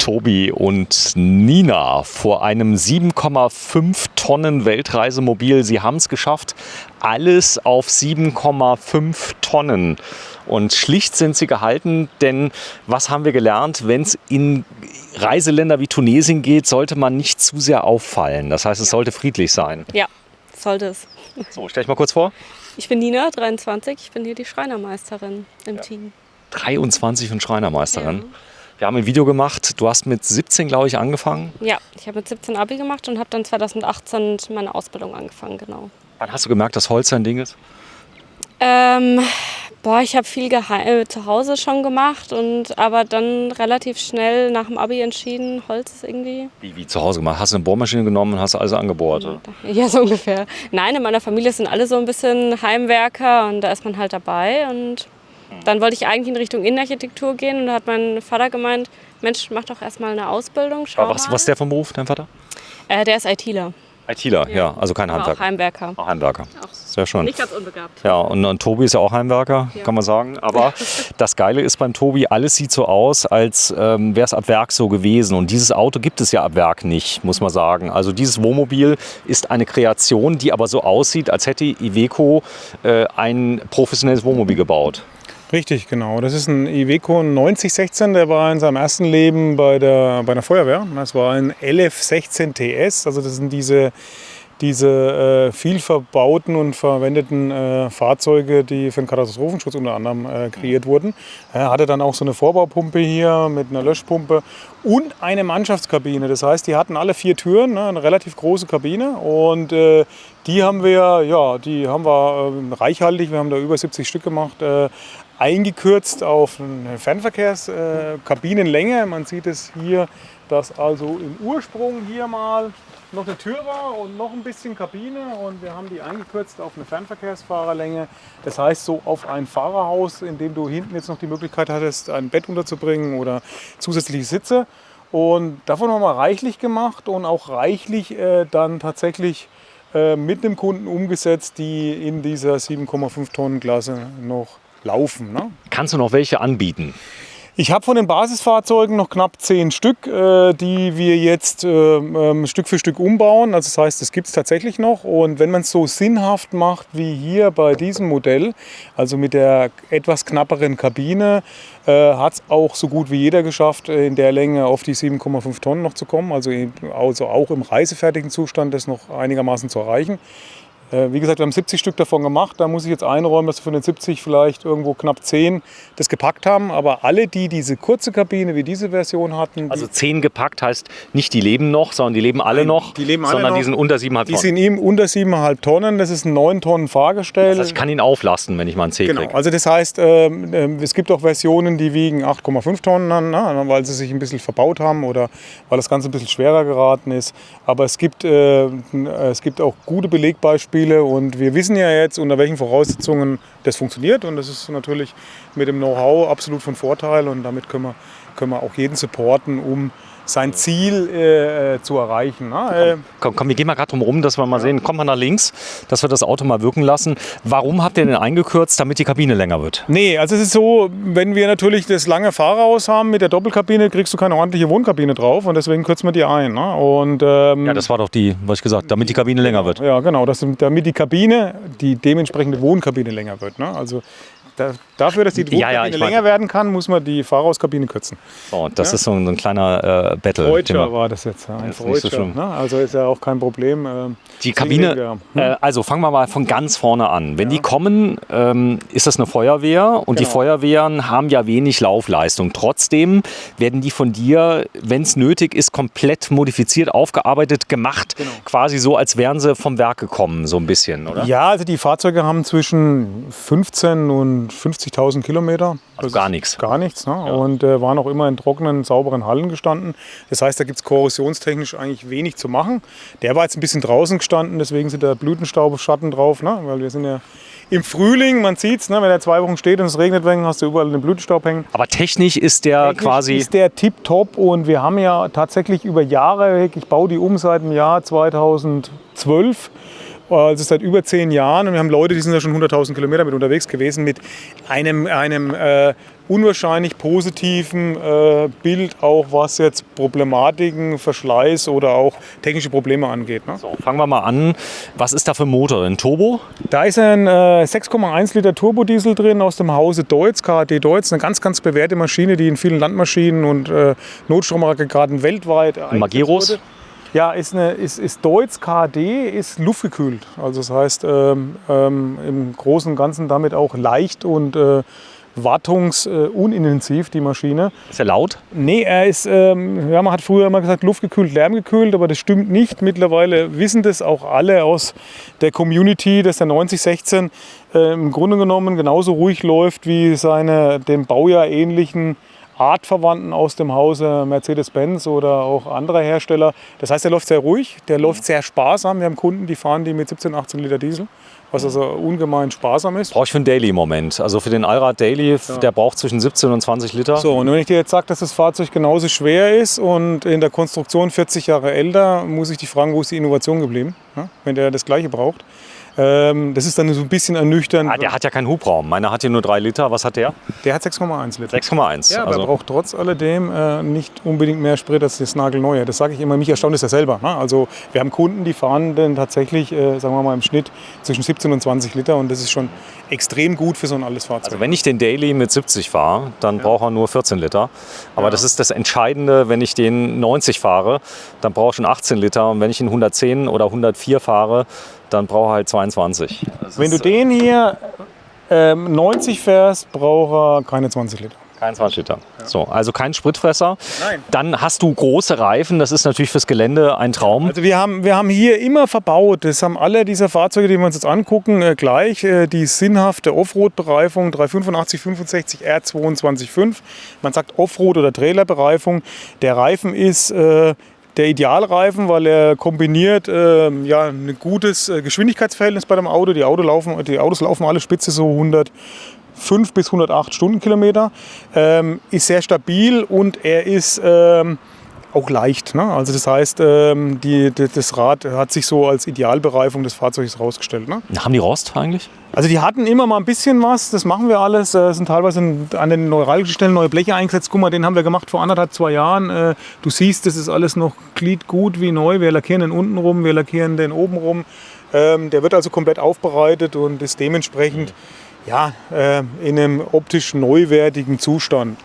Tobi und Nina vor einem 7,5 Tonnen Weltreisemobil. Sie haben es geschafft, alles auf 7,5 Tonnen. Und schlicht sind sie gehalten, denn was haben wir gelernt? Wenn es in Reiseländer wie Tunesien geht, sollte man nicht zu sehr auffallen. Das heißt, es sollte friedlich sein. Ja, sollte es. So, stell dich mal kurz vor. Ich bin Nina, 23. Ich bin hier die Schreinermeisterin im Team. 23 und Schreinermeisterin. Ja. Wir haben ein Video gemacht. Du hast mit 17, glaube ich, angefangen. Ja, ich habe mit 17 Abi gemacht und habe dann 2018 meine Ausbildung angefangen, genau. Wann hast du gemerkt, dass Holz dein Ding ist? Ich habe viel zu Hause schon gemacht, aber dann relativ schnell nach dem Abi entschieden, Holz ist irgendwie... Wie zu Hause gemacht? Hast du eine Bohrmaschine genommen und hast alles angebohrt? Oder? Ja, so ungefähr. Nein, in meiner Familie sind alle so ein bisschen Heimwerker und da ist man halt dabei. Und dann wollte ich eigentlich in Richtung Innenarchitektur gehen und da hat mein Vater gemeint, Mensch, mach doch erstmal eine Ausbildung, schau Was mal. ist der vom Beruf, dein Vater? Der ist ITler. ITler, ja, also kein Aber Handwerker. auch Heimwerker. Auch Heimwerker. Sehr schön. Nicht ganz unbegabt. Ja, und Tobi ist ja auch Heimwerker, kann man sagen. Aber das Geile ist beim Tobi, alles sieht so aus, als wäre es ab Werk so gewesen. Und dieses Auto gibt es ja ab Werk nicht, muss man sagen. Also dieses Wohnmobil ist eine Kreation, die aber so aussieht, als hätte Iveco ein professionelles Wohnmobil gebaut. Richtig, genau. Das ist ein Iveco 9016, der war in seinem ersten Leben bei der Feuerwehr. Das war ein LF16 TS, also das sind diese viel verbauten und verwendeten Fahrzeuge, die für den Katastrophenschutz unter anderem kreiert wurden. Er hatte dann auch so eine Vorbaupumpe hier mit einer Löschpumpe und eine Mannschaftskabine. Das heißt, die hatten alle 4 Türen, eine relativ große Kabine und die haben wir reichhaltig, wir haben da über 70 Stück gemacht, eingekürzt auf eine Fernverkehrskabinenlänge. Man sieht es hier, dass also im Ursprung hier mal noch eine Tür war und noch ein bisschen Kabine und wir haben die eingekürzt auf eine Fernverkehrsfahrerlänge. Das heißt so auf ein Fahrerhaus, in dem du hinten jetzt noch die Möglichkeit hattest, ein Bett unterzubringen oder zusätzliche Sitze. Und davon haben wir reichlich gemacht und auch reichlich dann tatsächlich mit einem Kunden umgesetzt, die in dieser 7,5 Tonnen Klasse noch laufen. Ne? Kannst du noch welche anbieten? Ich habe von den Basisfahrzeugen noch knapp 10 Stück, die wir jetzt Stück für Stück umbauen. Also das heißt, das gibt es tatsächlich noch. Und wenn man es so sinnhaft macht wie hier bei diesem Modell, also mit der etwas knapperen Kabine, hat es auch so gut wie jeder geschafft, in der Länge auf die 7,5 Tonnen noch zu kommen. Also auch im reisefertigen Zustand das noch einigermaßen zu erreichen. Wie gesagt, wir haben 70 Stück davon gemacht. Da muss ich jetzt einräumen, dass wir von den 70 vielleicht irgendwo knapp 10 das gepackt haben. Aber alle, die diese kurze Kabine wie diese Version hatten... Also 10 gepackt heißt nicht, die leben noch, sondern die leben alle noch, sondern die sind unter 7,5 Tonnen. Die sind eben unter 7,5 Tonnen. Das ist ein 9 Tonnen Fahrgestell. Das heißt, ich kann ihn auflasten, wenn ich mal einen C kriege. Genau, also das heißt, es gibt auch Versionen, die wiegen 8,5 Tonnen an, ne, weil sie sich ein bisschen verbaut haben oder weil das Ganze ein bisschen schwerer geraten ist. Aber es gibt auch gute Belegbeispiele und wir wissen ja jetzt, unter welchen Voraussetzungen das funktioniert und das ist natürlich mit dem Know-how absolut von Vorteil und damit können wir auch jeden supporten, um sein Ziel zu erreichen. Ne? Komm, wir gehen mal gerade drum rum, dass wir mal sehen, kommt mal nach links, dass wir das Auto mal wirken lassen. Warum habt ihr denn eingekürzt, damit die Kabine länger wird? Nee, also es ist so, wenn wir natürlich das lange Fahrerhaus haben mit der Doppelkabine, kriegst du keine ordentliche Wohnkabine drauf und deswegen kürzen wir die ein. Ne? Und, ja, das war doch was ich gesagt habe, damit die Kabine länger wird. Ja, genau, damit die Kabine, die dementsprechende Wohnkabine länger wird. Ne? Also dafür, dass die Wohnkabine länger werden kann, muss man die Fahrerhauskabine kürzen. So, das ist so ein kleiner Battle. Freudscher war das jetzt. Ein das ist nicht so schlimm. Ne? Also ist ja auch kein Problem. Die Kabine, also fangen wir mal von ganz vorne an. Wenn die kommen, ist das eine Feuerwehr und die Feuerwehren haben ja wenig Laufleistung. Trotzdem werden die von dir, wenn es nötig ist, komplett modifiziert, aufgearbeitet, gemacht. Genau. Quasi so, als wären sie vom Werk gekommen, so ein bisschen, oder? Ja, also die Fahrzeuge haben zwischen 15 und 50.000 Kilometer. Also gar nichts. Gar nichts. Ne? Ja. Und waren auch immer in trockenen, sauberen Hallen gestanden. Das heißt, da gibt es korrosionstechnisch eigentlich wenig zu machen. Der war jetzt ein bisschen draußen gestanden, deswegen sind da Blütenstaubschatten drauf. Ne? Weil wir sind ja im Frühling, man sieht es, ne? Wenn er 2 Wochen steht und es regnet, hast du überall den Blütenstaub hängen. Aber technisch ist der quasi... ist der tipptopp und wir haben ja tatsächlich über Jahre, ich baue die um seit dem Jahr 2012, also seit über 10 Jahren und wir haben Leute, die sind ja schon 100.000 Kilometer mit unterwegs gewesen mit einem unwahrscheinlich positiven Bild, auch was jetzt Problematiken, Verschleiß oder auch technische Probleme angeht. Ne? So, fangen wir mal an. Was ist da für ein Motor? Ein Turbo? Da ist ein 6,1 Liter Turbodiesel drin aus dem Hause Deutz, KAD Deutz. Eine ganz, ganz bewährte Maschine, die in vielen Landmaschinen und Notstromaggregaten weltweit Mageros? wurde. Ja, ist Deutz, KAD, ist luftgekühlt. Also das heißt, im Großen und Ganzen damit auch leicht und wartungsunintensiv, die Maschine. Ist er laut? Nee, er ist, man hat früher immer gesagt, luftgekühlt, lärmgekühlt, aber das stimmt nicht. Mittlerweile wissen das auch alle aus der Community, dass der 9016 im Grunde genommen genauso ruhig läuft wie seine dem Baujahr ähnlichen Artverwandten aus dem Hause Mercedes-Benz oder auch anderer Hersteller. Das heißt, der läuft sehr ruhig, der läuft sehr sparsam. Wir haben Kunden, die fahren die mit 17, 18 Liter Diesel, was also ungemein sparsam ist. Brauche ich für einen Daily im Moment. Also für den Allrad Daily, der braucht zwischen 17 und 20 Liter. So, und wenn ich dir jetzt sage, dass das Fahrzeug genauso schwer ist und in der Konstruktion 40 Jahre älter, muss ich dich fragen, wo ist die Innovation geblieben, ja? Wenn der das Gleiche braucht. Das ist dann so ein bisschen ernüchternd. Der hat ja keinen Hubraum. Meiner hat hier nur 3 Liter. Was hat der? Der hat 6,1 Liter. 6,1. Ja, aber er braucht trotz alledem nicht unbedingt mehr Sprit als das nagelneue. Das sage ich immer, mich erstaunt es ja selber. Ne? Also wir haben Kunden, die fahren dann tatsächlich, sagen wir mal im Schnitt zwischen 17 und 20 Liter und das ist schon extrem gut für so ein altes Fahrzeug. Also wenn ich den Daily mit 70 fahre, dann braucht er nur 14 Liter. Aber das ist das Entscheidende, wenn ich den 90 fahre, dann brauche ich schon 18 Liter. Und wenn ich ihn 110 oder 104 fahre, dann braucht er halt 22. Wenn du den hier 90 fährst, braucht er keine 20 Liter. Kein 20 Liter. So, also kein Spritfresser. Nein. Dann hast du große Reifen. Das ist natürlich fürs Gelände ein Traum. Also wir haben hier immer verbaut, das haben alle dieser Fahrzeuge, die wir uns jetzt angucken, gleich die sinnhafte Offroad-Bereifung 385 65 R22.5. Man sagt Offroad- oder Trailer-Bereifung. Der Reifen ist der Idealreifen, weil er kombiniert ein gutes Geschwindigkeitsverhältnis bei dem Auto. Die Autos laufen alle Spitze so 105 bis 108 Stundenkilometer. Ist sehr stabil und er ist auch leicht. Ne? Also das heißt, das Rad hat sich so als Idealbereifung des Fahrzeugs rausgestellt. Ne? Haben die Rost eigentlich? Also die hatten immer mal ein bisschen was, das machen wir alles. Sind teilweise an den neuralgischen Stellen neue Bleche eingesetzt. Guck mal, den haben wir gemacht vor 1,5, 2 Jahren. Du siehst, das ist alles noch gliedgut wie neu. Wir lackieren den unten rum, wir lackieren den oben rum. Der wird also komplett aufbereitet und ist dementsprechend in einem optisch neuwertigen Zustand.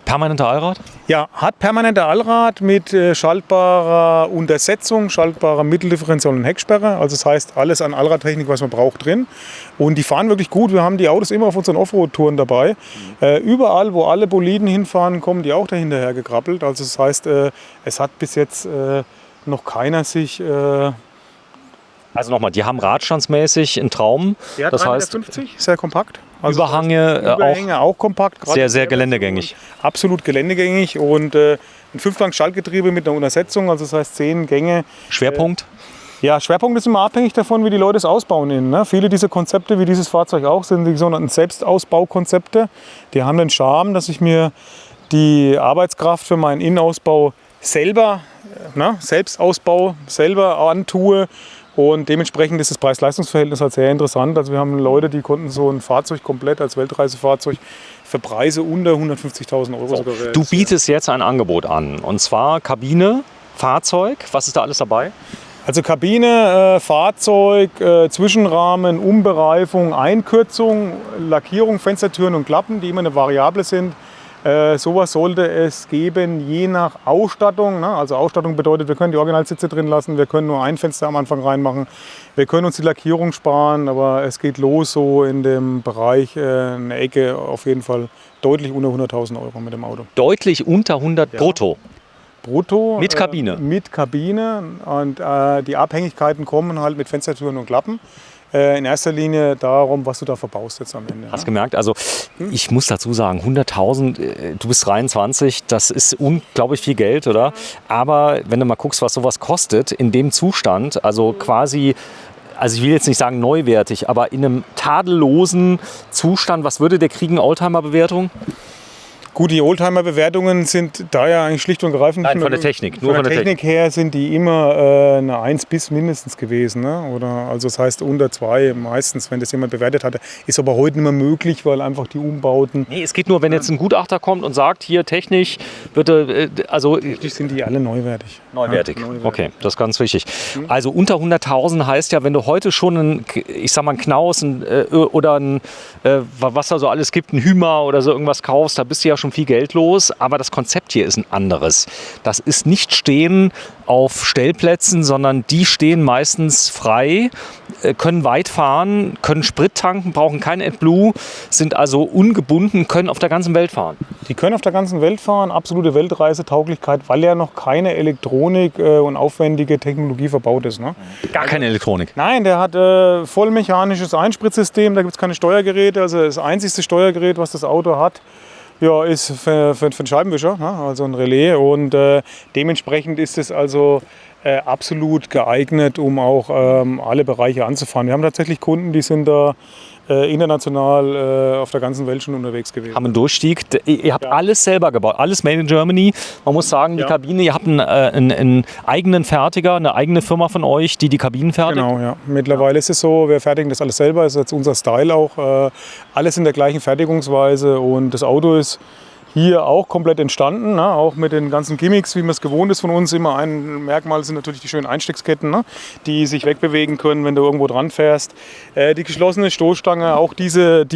Permanenter Allrad? Ja, hat permanenter Allrad mit schaltbarer Untersetzung, schaltbarer Mitteldifferential und Hecksperre. Also das heißt, alles an Allradtechnik, was man braucht, drin. Und die fahren wirklich gut. Wir haben die Autos immer auf unseren Offroad-Touren dabei. Überall, wo alle Boliden hinfahren, kommen die auch dahinterher gekrabbelt. Also das heißt, es hat bis jetzt noch keiner sich... Also nochmal, die haben radstandsmäßig einen Traum. Ja, das 350, heißt, sehr kompakt. Also Überhänge auch kompakt. Sehr, sehr geländegängig. Absolut geländegängig und ein 5-Gang-Schaltgetriebe mit einer Untersetzung, also das heißt 10 Gänge. Schwerpunkt? Ja, Schwerpunkt ist immer abhängig davon, wie die Leute es ausbauen innen. Ne? Viele dieser Konzepte, wie dieses Fahrzeug auch, sind die sogenannten Selbstausbaukonzepte. Die haben den Charme, dass ich mir die Arbeitskraft für meinen Innenausbau selber, Selbstausbau selber antue. Und dementsprechend ist das Preis-Leistungs-Verhältnis halt sehr interessant. Also wir haben Leute, die konnten so ein Fahrzeug komplett als Weltreisefahrzeug für Preise unter 150.000 € sogar realisieren. Du bietest jetzt ein Angebot an. Und zwar Kabine, Fahrzeug. Was ist da alles dabei? Also Kabine, Fahrzeug, Zwischenrahmen, Umbereifung, Einkürzung, Lackierung, Fenstertüren und Klappen, die immer eine Variable sind. Sowas sollte es geben, je nach Ausstattung. Ne? Also Ausstattung bedeutet, wir können die Originalsitze drin lassen, wir können nur ein Fenster am Anfang reinmachen, wir können uns die Lackierung sparen, aber es geht los so in dem Bereich, eine Ecke auf jeden Fall deutlich unter 100.000 € mit dem Auto. Deutlich unter 100 brutto? Brutto. Mit Kabine? Mit Kabine und die Abhängigkeiten kommen halt mit Fenstertüren und Klappen. In erster Linie darum, was du da verbaust jetzt am Ende. Hast gemerkt, also ich muss dazu sagen, 100.000, du bist 23, das ist unglaublich viel Geld, oder? Aber wenn du mal guckst, was sowas kostet, in dem Zustand, also quasi, also ich will jetzt nicht sagen neuwertig, aber in einem tadellosen Zustand, was würde der kriegen, Oldtimer-Bewertung? Gut, die Oldtimer-Bewertungen sind da ja eigentlich schlicht und greifend. Nein, von der Technik. Nur von der Technik her sind die immer eine 1 bis mindestens gewesen. Ne? Oder, also das heißt unter 2 meistens, wenn das jemand bewertet hatte. Ist aber heute nicht mehr möglich, weil einfach die Umbauten... Nee, es geht nur, wenn jetzt ein Gutachter kommt und sagt, hier technisch, bitte, also... Die sind die alle neuwertig. Neuwertig. Ja, neuwertig. Okay, das ist ganz wichtig. Also unter 100.000 heißt ja, wenn du heute schon einen, ich sag mal, einen Knaus oder ein, was da so alles gibt, ein Hümer oder so irgendwas kaufst, da bist du ja schon viel Geld los. Aber das Konzept hier ist ein anderes. Das ist nicht stehen auf Stellplätzen, sondern die stehen meistens frei, können weit fahren, können Sprit tanken, brauchen kein AdBlue, sind also ungebunden, können auf der ganzen Welt fahren. Die können auf der ganzen Welt fahren, absolute Weltreisetauglichkeit, weil ja noch keine Elektronik und aufwendige Technologie verbaut ist. Ne? Gar keine Elektronik. Nein, der hat vollmechanisches Einspritzsystem, da gibt es keine Steuergeräte. Also das einzigste Steuergerät, was das Auto hat, ja, ist für den Scheibenwischer, ne? Also ein Relais. Und dementsprechend ist es also absolut geeignet, um auch alle Bereiche anzufahren. Wir haben tatsächlich Kunden, die sind da international auf der ganzen Welt schon unterwegs gewesen. Haben einen Durchstieg. Ihr habt alles selber gebaut, alles made in Germany. Man muss sagen, die Kabine, ihr habt einen eigenen Fertiger, eine eigene Firma von euch, die Kabinen fertigt. Genau, ja. Mittlerweile ist es so, wir fertigen das alles selber, das ist jetzt unser Style auch. Alles in der gleichen Fertigungsweise und das Auto ist hier auch komplett entstanden, ne? Auch mit den ganzen Gimmicks, wie man es gewohnt ist von uns. Immer ein Merkmal sind natürlich die schönen Einstiegsketten, ne? Die sich wegbewegen können, wenn du irgendwo dran fährst. Die geschlossene Stoßstange, auch diese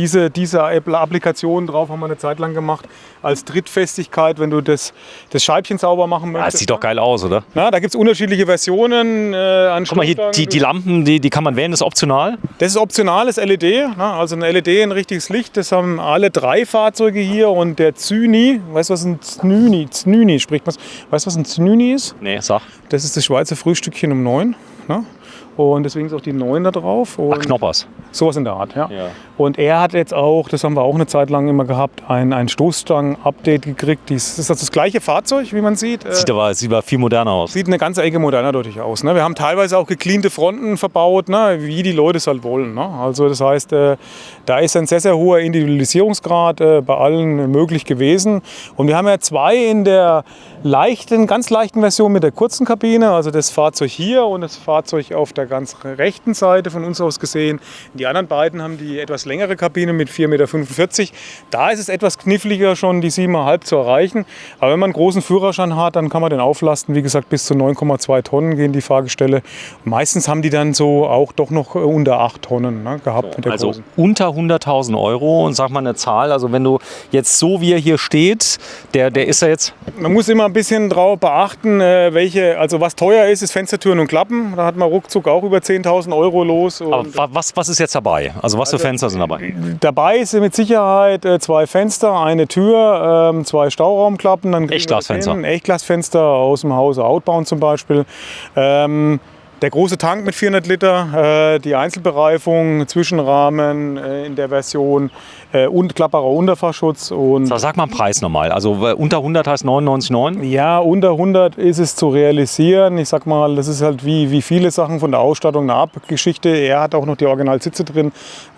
Applikation drauf haben wir eine Zeit lang gemacht. Als Trittfestigkeit, wenn du das Scheibchen sauber machen möchtest. Das sieht doch geil aus, oder? Na, da gibt es unterschiedliche Versionen an Guck mal hier, die Lampen, die kann man wählen, das ist optional? Das ist optional, das LED. Ne? Also ein LED, ein richtiges Licht, das haben alle 3 Fahrzeuge hier. Und der Znüni, weißt du, was ein Znüni spricht man? Weißt du, was ein Znüni ist? Nee, sag. Das ist das Schweizer Frühstückchen um 9. Ne? Und deswegen ist auch die 9 da drauf. Und Ach, Knoppers. Sowas in der Art, ja. Ja. Und er hat jetzt auch, das haben wir auch eine Zeit lang immer gehabt, ein Stoßstangen-Update gekriegt. Das ist das gleiche Fahrzeug, wie man sieht. Sieht aber viel moderner aus. Sieht eine ganze Ecke moderner dadurch aus. Ne? Wir haben teilweise auch gecleante Fronten verbaut, ne? Wie die Leute es halt wollen. Ne? Also das heißt, da ist ein sehr, sehr hoher Individualisierungsgrad bei allen möglich gewesen. Und wir haben ja 2 in der ganz leichten Version mit der kurzen Kabine, also das Fahrzeug hier und das Fahrzeug auf der ganz rechten Seite von uns aus gesehen. Die anderen beiden haben die etwas längere Kabine mit 4,45 Meter. Da ist es etwas kniffliger, schon die 7,5 zu erreichen. Aber wenn man einen großen Führerschein hat, dann kann man den auflasten. Wie gesagt, bis zu 9,2 Tonnen gehen die Fahrgestelle. Und meistens haben die dann so auch doch noch unter 8 Tonnen, ne, gehabt. Mit der also großen. Unter 100.000 Euro und sag mal eine Zahl. Also wenn du jetzt so wie er hier steht, der ist ja jetzt... Man muss immer ein bisschen drauf beachten, also was teuer ist Fenstertüren und Klappen. Da hat man ruckzuck auch über 10.000 Euro los. Und Aber was ist jetzt dabei? Also was für Fenster sind dabei? Dabei sind mit Sicherheit 2 Fenster, eine Tür, 2 Stauraumklappen. Dann Echtglasfenster. Echtglasfenster aus dem Hause Outbound zum Beispiel. Der große Tank mit 400 Liter, die Einzelbereifung, Zwischenrahmen in der Version und klapperer Unterfahrschutz. Und Sag mal einen Preis nochmal. Also unter 100 heißt 99,9? ja, unter 100 ist es zu realisieren. Ich sag mal, das ist halt wie viele Sachen von der Ausstattung eine Abgeschichte. Er hat auch noch die Originalsitze drin.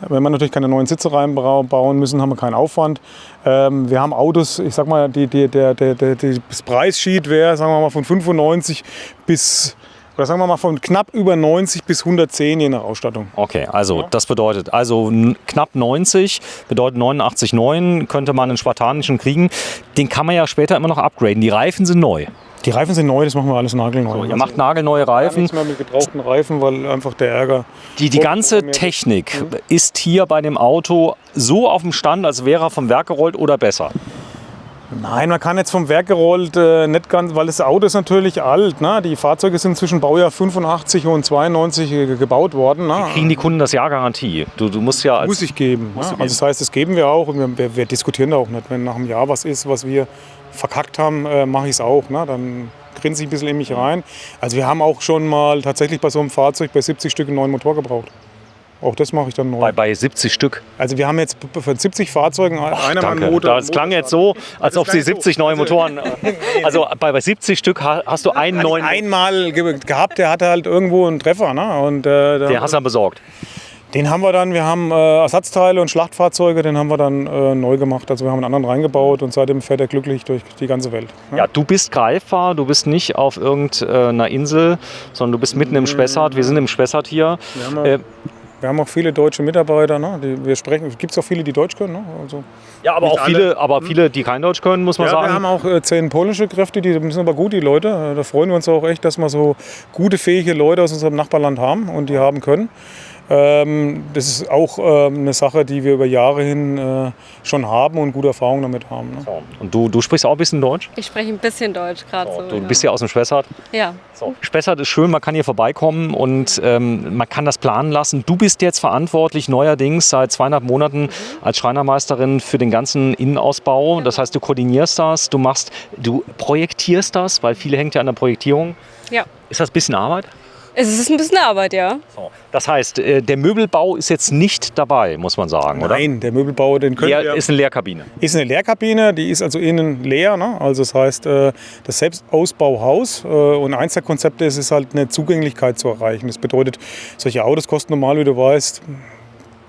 Wenn wir natürlich keine neuen Sitze reinbauen müssen, haben wir keinen Aufwand. Wir haben Autos, ich sag mal, das Preissheet wäre, sagen wir mal, von 95 bis... Oder sagen wir mal von knapp über 90 bis 110 je nach Ausstattung. Okay, also das bedeutet, knapp 90 bedeutet 89,9 könnte man einen spartanischen kriegen. Den kann man ja später immer noch upgraden. Die Reifen sind neu. Die Reifen sind neu, das machen wir alles nagelneu. So, ihr macht nagelneue Reifen. Nichts mehr mit gebrauchten Reifen, weil einfach der Ärger... Die ganze Technik ist hier bei dem Auto so auf dem Stand, als wäre er vom Werk gerollt oder besser? Nein, man kann jetzt vom Werk gerollt nicht ganz, weil das Auto ist natürlich alt. Ne? Die Fahrzeuge sind zwischen Baujahr 85 und 92 gebaut worden. Ne? Kriegen die Kunden das Jahr Garantie? Du musst ja... Muss ich geben. Ne? Also das heißt, das geben wir auch und wir diskutieren da auch nicht. Wenn nach einem Jahr was ist, was wir verkackt haben, mache ich es auch. Ne? Dann grinse ich ein bisschen in mich rein. Also wir haben auch schon mal tatsächlich bei so einem Fahrzeug bei 70 Stück einen neuen Motor gebraucht. Auch das mache ich dann neu. Bei 70 Stück? Also wir haben jetzt von 70 Fahrzeugen einer danke. Motor. Das klang jetzt so, als ob sie 70 neue Motoren... Also bei 70 Stück hast du einen neuen... Einmal gehabt, der hatte halt irgendwo einen Treffer. Ne? Und, den hast du dann besorgt? Den haben wir haben Ersatzteile und Schlachtfahrzeuge, den haben wir dann neu gemacht. Also wir haben einen anderen reingebaut und seitdem fährt er glücklich durch die ganze Welt. Ja, du bist greifbar, du bist nicht auf irgendeiner Insel, sondern du bist mitten im Spessart. Wir sind im Spessart hier. Wir haben auch viele deutsche Mitarbeiter. Ne? Es gibt auch viele, die Deutsch können. Ne? Also ja, aber auch viele, die kein Deutsch können, muss man sagen. Wir haben auch 10 polnische Kräfte, die sind aber gut, die Leute. Da freuen wir uns auch echt, dass wir so gute, fähige Leute aus unserem Nachbarland haben und die haben können. Das ist auch eine Sache, die wir über Jahre hin schon haben und gute Erfahrungen damit haben. Ne? So. Und du sprichst auch ein bisschen Deutsch? Ich spreche ein bisschen Deutsch gerade so. Du bist ja aus dem Spessart. Ja. So. Spessart ist schön, man kann hier vorbeikommen und man kann das planen lassen. Du bist jetzt verantwortlich neuerdings seit 2,5 Monaten als Schreinermeisterin für den ganzen Innenausbau. Das heißt, du koordinierst das, du projektierst das, weil viele hängt ja an der Projektierung. Ja. Ist das ein bisschen Arbeit? Es ist ein bisschen Arbeit, ja. So. Das heißt, der Möbelbau ist jetzt nicht dabei, muss man sagen, oder? Nein, der Möbelbau, den können wir... Ist eine Leerkabine. Ist eine Leerkabine, die ist also innen leer. Ne? Also das heißt, das Selbstausbauhaus und eins der Konzepte ist halt eine Zugänglichkeit zu erreichen. Das bedeutet, solche Autos kosten normal, wie du weißt,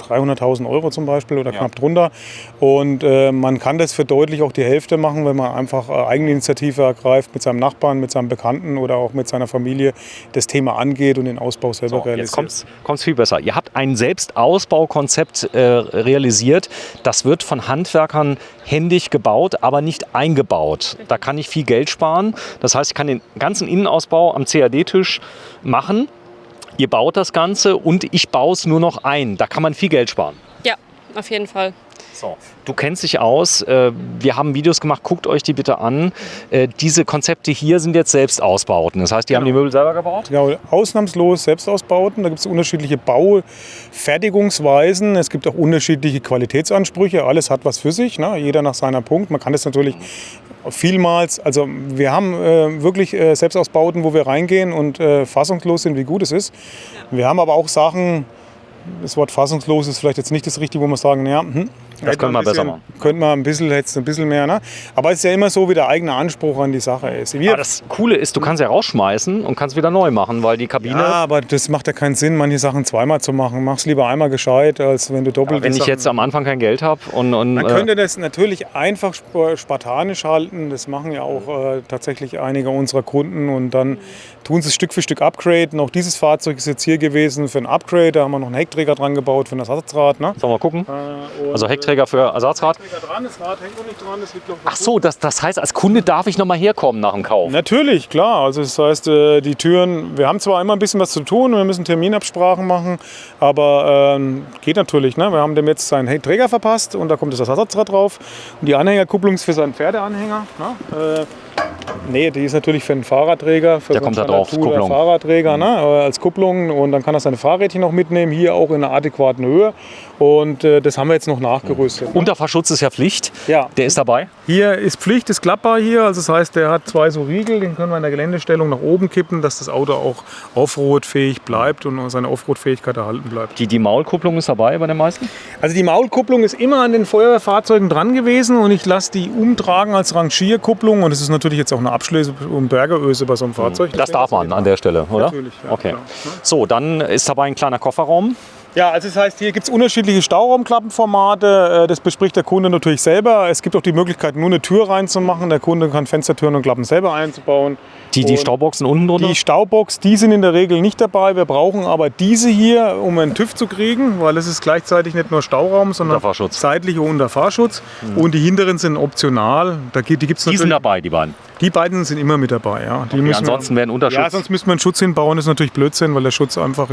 300.000 Euro zum Beispiel oder knapp drunter. Und man kann das für deutlich auch die Hälfte machen, wenn man einfach Eigeninitiative ergreift, mit seinem Nachbarn, mit seinem Bekannten oder auch mit seiner Familie das Thema angeht und den Ausbau selber realisiert. Jetzt kommt's viel besser. Ihr habt ein Selbstausbaukonzept realisiert. Das wird von Handwerkern händisch gebaut, aber nicht eingebaut. Da kann ich viel Geld sparen. Das heißt, ich kann den ganzen Innenausbau am CAD-Tisch machen. Ihr baut das Ganze und ich baue es nur noch ein. Da kann man viel Geld sparen. Ja, auf jeden Fall. So. Du kennst dich aus. Wir haben Videos gemacht. Guckt euch die bitte an. Diese Konzepte hier sind jetzt Selbstausbauten. Das heißt, die haben die Möbel selber gebaut? Genau, ausnahmslos Selbstausbauten. Da gibt es unterschiedliche Baufertigungsweisen. Es gibt auch unterschiedliche Qualitätsansprüche. Alles hat was für sich. Ne? Jeder nach seiner Punkt. Man kann das natürlich vielmals, also wir haben wirklich Selbstausbauten, wo wir reingehen und fassungslos sind, wie gut es ist. Wir haben aber auch Sachen, das Wort fassungslos ist vielleicht jetzt nicht das Richtige, wo wir sagen, ja, das können wir besser machen. Könnte man ein bisschen mehr. Ne? Aber es ist ja immer so, wie der eigene Anspruch an die Sache ist. Aber das Coole ist, du kannst ja rausschmeißen und kannst wieder neu machen, weil die Kabine... Ja, aber das macht ja keinen Sinn, manche Sachen zweimal zu machen. Mach's lieber einmal gescheit, als wenn du doppelt... Wenn ich jetzt am Anfang kein Geld habe und man könnte das natürlich einfach spartanisch halten. Das machen ja auch tatsächlich einige unserer Kunden und dann tun sie es Stück für Stück upgraden. Auch dieses Fahrzeug ist jetzt hier gewesen für ein Upgrade. Da haben wir noch einen Heckträger dran gebaut für ein Ersatzrad. Ne? Sollen wir mal gucken? Also Heckträger für Ersatzrad? Dran, das Rad hängt noch nicht dran, das liegt noch Ach so, das heißt, als Kunde darf ich noch mal herkommen nach dem Kauf? Natürlich, klar. Also das heißt, die Türen, wir haben zwar immer ein bisschen was zu tun, wir müssen Terminabsprachen machen, aber geht natürlich. Ne? Wir haben dem jetzt seinen Träger verpasst und da kommt das Ersatzrad drauf. Und die Anhängerkupplung ist für seinen Pferdeanhänger. Ne? Nee, die ist natürlich für einen Fahrradträger. Für der kommt da drauf, Kupplung. Fahrradträger, ne? Als Kupplung. Und dann kann er seine Fahrrädchen noch mitnehmen, hier auch in einer adäquaten Höhe. Und das haben wir jetzt noch nachgerüstet. Ne? Unterfahrschutz ist ja Pflicht. Ja. Der ist dabei? Hier ist Pflicht, ist klappbar hier. Also das heißt, der hat 2 so Riegel, den können wir in der Geländestellung nach oben kippen, dass das Auto auch Offroad-fähig bleibt und seine Offroad-Fähigkeit erhalten bleibt. Die Maulkupplung ist dabei bei den meisten? Also die Maulkupplung ist immer an den Feuerwehrfahrzeugen dran gewesen und ich lasse die umtragen als Rangierkupplung. Und das ist natürlich jetzt auch eine Abschlöse und Bergeröse bei so einem Fahrzeug. Das darf man an der Stelle, oder? Natürlich, ja. Okay. Klar. So, dann ist dabei ein kleiner Kofferraum. Ja, also das heißt, hier gibt es unterschiedliche Stauraumklappenformate. Das bespricht der Kunde natürlich selber. Es gibt auch die Möglichkeit, nur eine Tür reinzumachen. Der Kunde kann Fenstertüren und Klappen selber einzubauen. Die Stauboxen unten drunter? Die Staubox, die sind in der Regel nicht dabei. Wir brauchen aber diese hier, um einen TÜV zu kriegen, weil es ist gleichzeitig nicht nur Stauraum, sondern seitlicher Unterfahrschutz. Und die hinteren sind optional. Die sind dabei, die beiden? Die beiden sind immer mit dabei, ja. Die müssen ansonsten werden Unterschutz... Ja, sonst müsste man einen Schutz hinbauen. Das ist natürlich Blödsinn, weil der Schutz einfach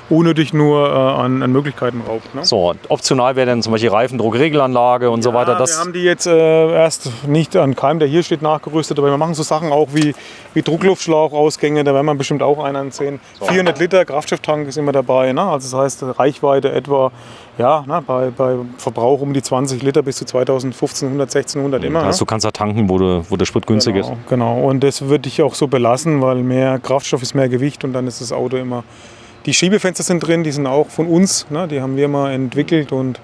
unnötig nur an Möglichkeiten raubt. Ne? So, optional wäre dann zum Beispiel Reifendruckregelanlage und so weiter. Wir haben die jetzt erst nicht an keinem, der hier steht, nachgerüstet. Aber wir machen so Sachen auch wie Druckluftschlauchausgänge. Da werden wir bestimmt auch einen ansehen. 400 Liter Kraftstofftank ist immer dabei. Ne? Also das heißt, Reichweite etwa... Ja, bei Verbrauch um die 20 Liter bis zu 1500, 1600 immer. Also du kannst da tanken, wo der Sprit günstig ist. Genau, und das würde ich auch so belassen, weil mehr Kraftstoff ist mehr Gewicht und dann ist das Auto immer... Die Schiebefenster sind drin, die sind auch von uns, ne? Die haben wir mal entwickelt und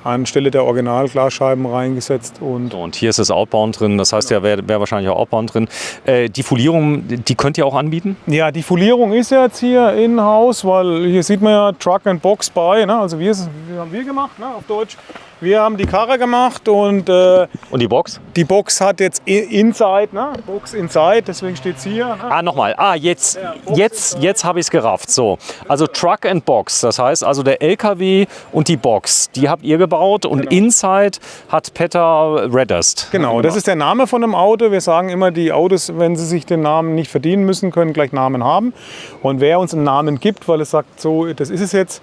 anstelle der Originalglasscheiben reingesetzt. Und hier ist das Outbound drin, das heißt, ja, wäre wahrscheinlich auch Outbound drin. Die Folierung, die könnt ihr auch anbieten? Ja, die Folierung ist jetzt hier in-house, weil hier sieht man ja Truck and Box by, ne? Also wir haben wir gemacht, ne? Auf Deutsch. Wir haben die Karre gemacht und die Box? Die Box hat jetzt Inside, ne? Box Inside, deswegen steht es hier. Ne? Nochmal. Jetzt habe ich es gerafft. So, also Truck and Box, das heißt also der LKW und die Box, die habt ihr gebaut und Inside hat Petter Redust. Genau, das ist der Name von dem Auto. Wir sagen immer, die Autos, wenn sie sich den Namen nicht verdienen müssen, können gleich Namen haben. Und wer uns einen Namen gibt, weil es sagt, so, das ist es jetzt,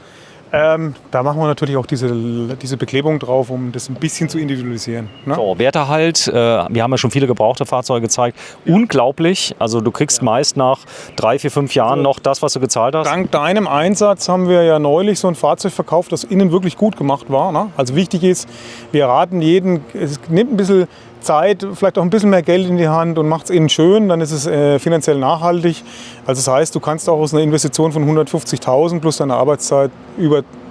da machen wir natürlich auch diese Beklebung drauf, um das ein bisschen zu individualisieren. Ne? So, Wertehalt, wir haben ja schon viele gebrauchte Fahrzeuge gezeigt. Unglaublich, also du kriegst meist nach 3, 4, 5 Jahren noch das, was du gezahlt hast. Dank deinem Einsatz haben wir ja neulich so ein Fahrzeug verkauft, das innen wirklich gut gemacht war. Ne? Also wichtig ist, wir raten jeden, es nimmt ein bisschen Zeit, vielleicht auch ein bisschen mehr Geld in die Hand und macht es innen schön, dann ist es finanziell nachhaltig. Also das heißt, du kannst auch aus einer Investition von 150.000 plus deine Arbeitszeit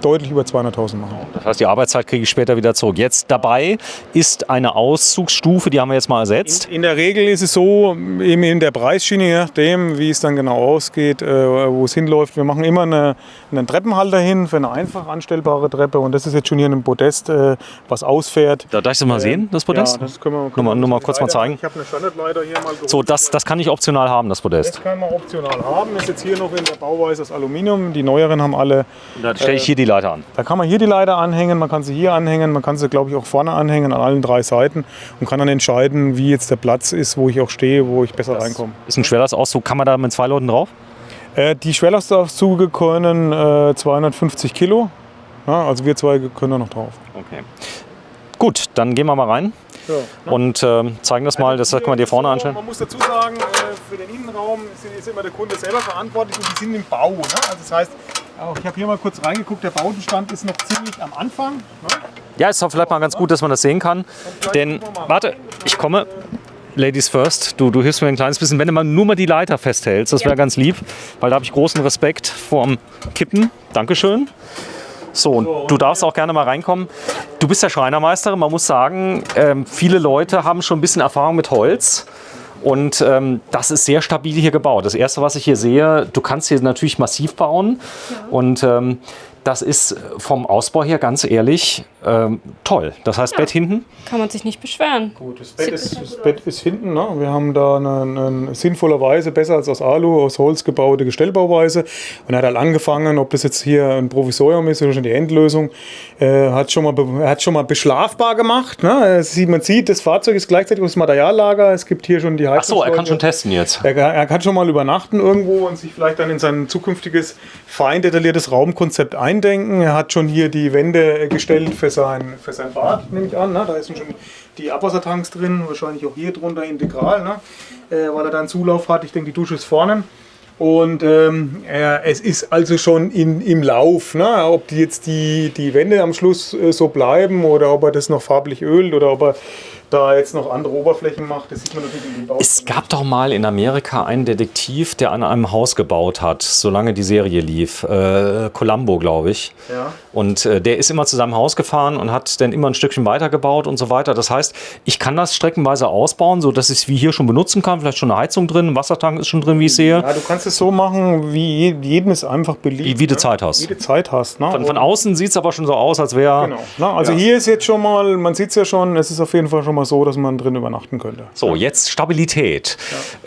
deutlich über 200.000 machen. Das heißt, die Arbeitszeit kriege ich später wieder zurück. Jetzt dabei ist eine Auszugsstufe, die haben wir jetzt mal ersetzt. In der Regel ist es so, eben in der Preisschiene, je nachdem, wie es dann genau ausgeht, wo es hinläuft. Wir machen immer einen Treppenhalter hin für eine einfach anstellbare Treppe und das ist jetzt schon hier ein Podest, was ausfährt. Darf ich das mal sehen, das Podest? Ja, das können wir nur mal kurz mal zeigen. Ich habe eine Standardleiter hier mal geholt. So, das kann ich optional haben, das Podest. Das kann man optional haben. Ist jetzt hier noch in der Bauweise aus Aluminium. Die neueren haben alle. Da stelle ich hier die Leiter an. Da kann man hier die Leiter anhängen, man kann sie hier anhängen, man kann sie, glaube ich, auch vorne anhängen an allen 3 Seiten und kann dann entscheiden, wie jetzt der Platz ist, wo ich auch stehe, wo ich besser reinkomme. Ist ein Schwerlastauszug, kann man da mit 2 Leuten drauf? Die Schwerlastauszüge können 250 Kilo. Ja, also wir 2 können da noch drauf. Okay. Gut, dann gehen wir mal rein. Ja, und zeigen das mal, das kann man dir vorne anschauen. Man muss dazu sagen, für den Innenraum ist immer der Kunde selber verantwortlich und die sind im Bau. Ne? Also das heißt, auch ich habe hier mal kurz reingeguckt, der Bautenstand ist noch ziemlich am Anfang. Ne? Ja, ist doch vielleicht mal ganz gut, dass man das sehen kann. Denn, warte, ich komme. Ladies first, du hilfst mir ein kleines bisschen, wenn du nur mal die Leiter festhältst, das wäre ganz lieb, weil da habe ich großen Respekt vorm Kippen. Dankeschön. So, und du darfst auch gerne mal reinkommen. Du bist ja Schreinermeisterin, man muss sagen, viele Leute haben schon ein bisschen Erfahrung mit Holz. Und das ist sehr stabil hier gebaut. Das Erste, was ich hier sehe, du kannst hier natürlich massiv bauen. Ja. Und das ist vom Ausbau her ganz ehrlich toll. Das heißt, Bett hinten? Kann man sich nicht beschweren. Gut, das Bett ist hinten. Ne? Wir haben da eine sinnvollerweise besser als aus Alu, aus Holz gebaute Gestellbauweise. Und er hat halt angefangen, ob das jetzt hier ein Provisorium ist oder schon die Endlösung, hat schon mal beschlafbar gemacht. Ne? Man sieht, das Fahrzeug ist gleichzeitig das Materiallager. Es gibt hier schon die Heizung. Ach so, er kann schon testen jetzt. Er kann schon mal übernachten irgendwo und sich vielleicht dann in sein zukünftiges fein detailliertes Raumkonzept eindenken. Er hat schon hier die Wände gestellt für sein Bad, nehme ich an. Ne? Da sind schon die Abwassertanks drin, wahrscheinlich auch hier drunter integral, ne? Weil er da einen Zulauf hat. Ich denke, die Dusche ist vorne. Und es ist also schon im Lauf, ne? Ob die Wände am Schluss so bleiben oder ob er das noch farblich ölt oder ob er da jetzt noch andere Oberflächen macht, das sieht man natürlich in den Baustellen. Es gab doch mal in Amerika einen Detektiv, der an einem Haus gebaut hat, solange die Serie lief. Columbo, glaube ich. Ja. Und der ist immer zu seinem Haus gefahren und hat dann immer ein Stückchen weitergebaut und so weiter. Das heißt, ich kann das streckenweise ausbauen, sodass ich es wie hier schon benutzen kann. Vielleicht schon eine Heizung drin, ein Wassertank ist schon drin, wie ich sehe. Ja, du kannst es so machen, wie jedem es einfach beliebt. Wie du Zeit hast. Wie du Zeit hast. Ne? Von außen sieht es aber schon so aus, als wäre... Genau. Ne? Also hier ist jetzt schon mal, man sieht es ja schon, es ist auf jeden Fall schon mal so, dass man drin übernachten könnte. So, jetzt Stabilität.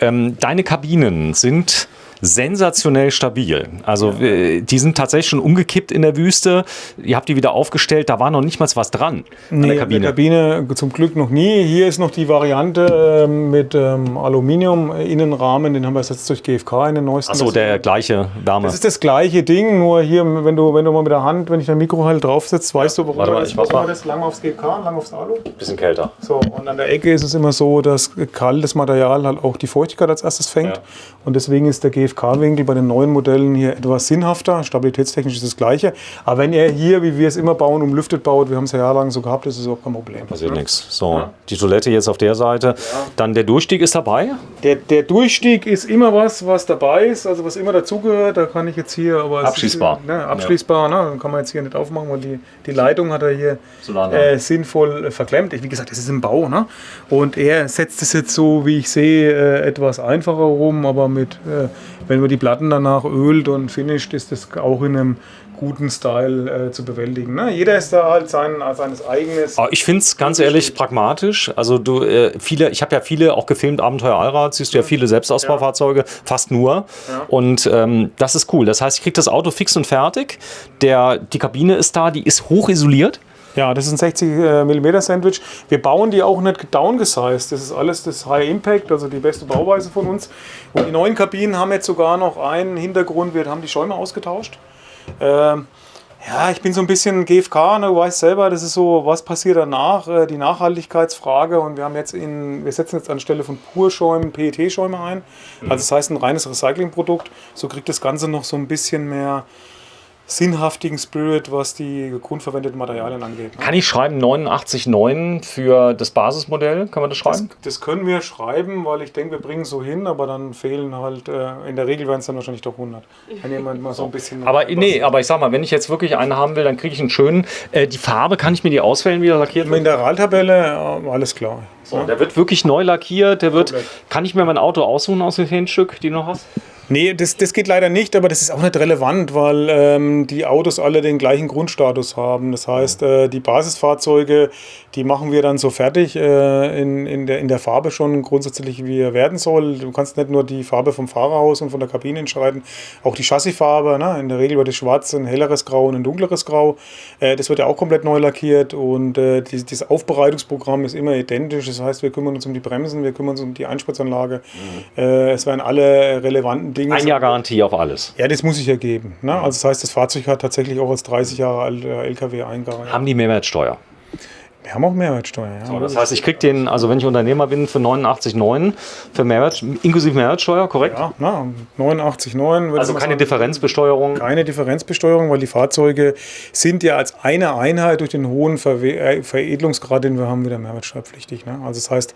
Ja. Deine Kabinen sind sensationell stabil. Also die sind tatsächlich schon umgekippt in der Wüste. Ihr habt die wieder aufgestellt, da war noch nicht mal was dran an der Kabine. Der Kabine zum Glück noch nie. Hier ist noch die Variante mit Aluminium-Innenrahmen, den haben wir jetzt durch GFK in den neuesten. Achso, der gleiche Wärme. Das ist das gleiche Ding, nur hier, wenn du mal mit der Hand, wenn ich dein Mikro halt draufsetzt, weißt du, warum das lang aufs GFK, lang aufs Alu? Bisschen kälter. So, und an der Ecke ist es immer so, dass kaltes Material halt auch die Feuchtigkeit als erstes fängt. Ja. Und deswegen ist der GFK GFK-Winkel bei den neuen Modellen hier etwas sinnhafter. Stabilitätstechnisch ist das Gleiche. Aber wenn er hier, wie wir es immer bauen, umlüftet baut, wir haben es ja jahrelang so gehabt, ist es auch kein Problem. Passiert nichts. So, die Toilette jetzt auf der Seite. Dann der Durchstieg ist dabei. Der Durchstieg ist immer was dabei ist, also was immer dazugehört. Da kann ich jetzt hier... aber es Abschließbar. Ist, abschließbar, ne? Dann kann man jetzt hier nicht aufmachen, weil die Leitung hat er hier sinnvoll verklemmt. Wie gesagt, das ist im Bau. Ne? Und er setzt es jetzt so, wie ich sehe, etwas einfacher rum, aber wenn man die Platten danach ölt und finisht, ist das auch in einem guten Style zu bewältigen. Ne? Jeder ist da halt seines eigenes. Aber ich finde es ganz ehrlich pragmatisch. Also ich habe ja viele auch gefilmt, Abenteuer Allrad, siehst du ja viele Selbstausbaufahrzeuge, fast nur. Ja. Und das ist cool. Das heißt, ich kriege das Auto fix und fertig. Die Kabine ist da, die ist hochisoliert. Ja, das ist ein 60 mm Sandwich. Wir bauen die auch nicht downgesized. Das ist alles das High Impact, also die beste Bauweise von uns. Und die neuen Kabinen haben jetzt sogar noch einen Hintergrund. Wir haben die Schäume ausgetauscht. Ich bin so ein bisschen GFK, ne, du weißt selber, das ist so, was passiert danach, die Nachhaltigkeitsfrage. Und wir setzen jetzt anstelle von Purschäumen PET-Schäume ein. Also das heißt ein reines Recyclingprodukt. So kriegt das Ganze noch so ein bisschen mehr sinnhaftigen Spirit, was die grundverwendeten Materialien angeht. Ne? Kann ich schreiben 89,9 für das Basismodell? Können wir das schreiben? Das können wir schreiben, weil ich denke, wir bringen es so hin, aber dann fehlen halt, in der Regel werden es dann wahrscheinlich doch 100. Wenn jemand mal so ein bisschen... Aber ich sag mal, wenn ich jetzt wirklich einen haben will, dann kriege ich einen schönen. Die Farbe, kann ich mir die auswählen, wie er lackiert wird? Mineraltabelle, alles klar. So, der wird wirklich neu lackiert. Kann ich mir mein Auto aussuchen aus den 10 Stück, die du noch hast? Nee, das geht leider nicht, aber das ist auch nicht relevant, weil die Autos alle den gleichen Grundstatus haben. Das heißt, die Basisfahrzeuge, die machen wir dann so fertig in der Farbe schon grundsätzlich, wie er werden soll. Du kannst nicht nur die Farbe vom Fahrerhaus und von der Kabine entscheiden, auch die Chassisfarbe. Ne? In der Regel wird es schwarz, ein helleres Grau und ein dunkleres Grau. Das wird ja auch komplett neu lackiert und dieses Aufbereitungsprogramm ist immer identisch. Das heißt, wir kümmern uns um die Bremsen, wir kümmern uns um die Einspritzanlage. Es werden alle relevanten Dinge. Ein Jahr Garantie auf alles. Ja, das muss ich ja geben. Ne? Also das heißt, das Fahrzeug hat tatsächlich auch als 30 Jahre alter LKW eingegangen. Haben die Mehrwertsteuer? Wir haben auch Mehrwertsteuer, ja. So, das heißt, ich kriege den, also wenn ich Unternehmer bin, für 89,9 für inklusive Mehrwertsteuer, korrekt? Ja, 89,9. Also keine Differenzbesteuerung? Keine Differenzbesteuerung, weil die Fahrzeuge sind ja als eine Einheit durch den hohen Veredelungsgrad, den wir haben, wieder mehrwertsteuerpflichtig. Ne? Also das heißt,